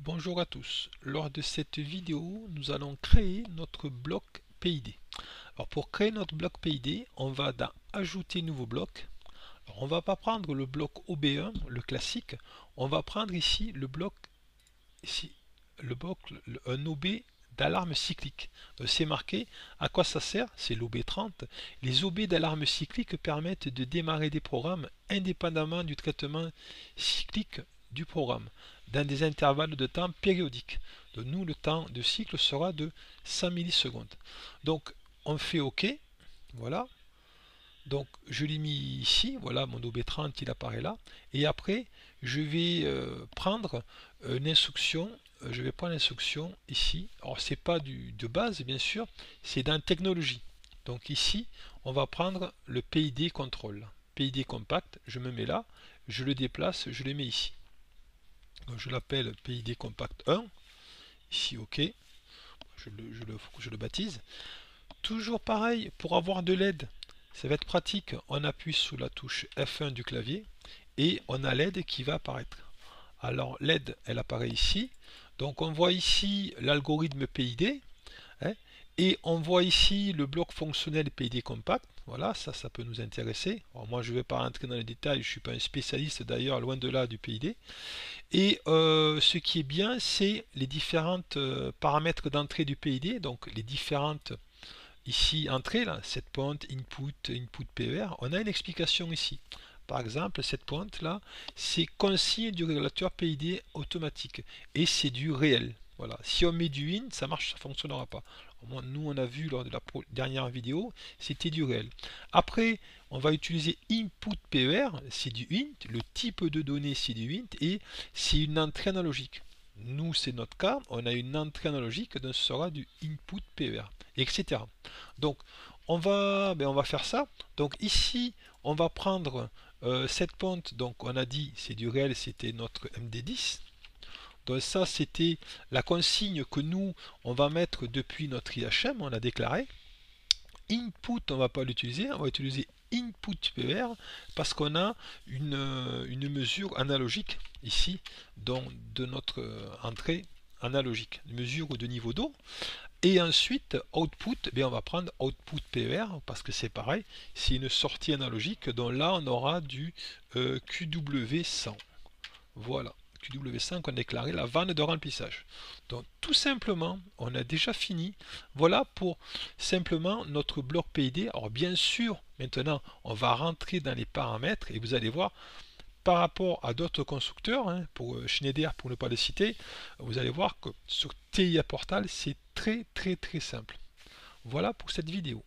Bonjour à tous. Lors de cette vidéo, nous allons créer notre bloc PID. Alors pour créer notre bloc PID, on va dans Ajouter nouveau bloc. Alors on va pas prendre le bloc OB1, le classique. On va prendre ici le bloc un OB d'alarme cyclique. C'est marqué. À quoi ça sert? C'est l'OB30. Les OB d'alarme cyclique permettent de démarrer des programmes indépendamment du traitement cyclique du programme dans des intervalles de temps périodiques. Donc nous, le temps de cycle sera de 100 millisecondes. Donc on fait OK. Voilà. Donc je l'ai mis ici. Voilà, mon OB30 il apparaît là. Et après, je vais prendre une instruction. Je vais prendre l'instruction ici. Alors c'est pas de base bien sûr, c'est dans technologie. Donc ici, on va prendre le PID contrôle. PID compact, je me mets là, je le déplace, je le mets ici. Donc je l'appelle PID compact 1. Ici OK. Je le baptise. Toujours pareil, pour avoir de l'aide, ça va être pratique. On appuie sur la touche F1 du clavier et on a l'aide qui va apparaître. Alors l'aide, elle apparaît ici. Donc on voit ici l'algorithme PID, hein, et on voit ici le bloc fonctionnel PID compact. Voilà, ça peut nous intéresser. Alors moi je ne vais pas rentrer dans les détails, je ne suis pas un spécialiste d'ailleurs, loin de là, du PID. Et ce qui est bien, c'est les différentes paramètres d'entrée du PID, donc les différentes ici entrée là, set point, input, input PER, on a une explication ici. Par exemple, cette pointe là, c'est consigne du régulateur PID automatique et c'est du réel. Voilà. Si on met du int, ça marche, ça fonctionnera pas. Nous, on a vu lors de la dernière vidéo, c'était du réel. Après, on va utiliser input PER, c'est du int, le type de données c'est du int et c'est une entrée analogique. Nous, c'est notre cas, on a une entrée analogique, donc ce sera du input PER, etc. Donc, on va faire ça. Donc ici, on va prendre cette pointe, donc on a dit c'est du réel, c'était notre MD10. Donc ça, c'était la consigne que nous, on va mettre depuis notre IHM, on a déclaré. Input, on ne va pas l'utiliser, on va utiliser input PER parce qu'on a une mesure analogique ici de notre entrée analogique, une mesure de niveau d'eau. Et ensuite, output, on va prendre output PER parce que c'est pareil, c'est une sortie analogique, donc là on aura du QW100. Voilà. QW5, on a déclaré la vanne de remplissage. Donc tout simplement, on a déjà fini. Voilà pour simplement notre bloc PID. Alors bien sûr, maintenant, on va rentrer dans les paramètres et vous allez voir, par rapport à d'autres constructeurs, hein, pour Schneider, pour ne pas les citer, vous allez voir que sur TIA Portal, c'est très simple. Voilà pour cette vidéo.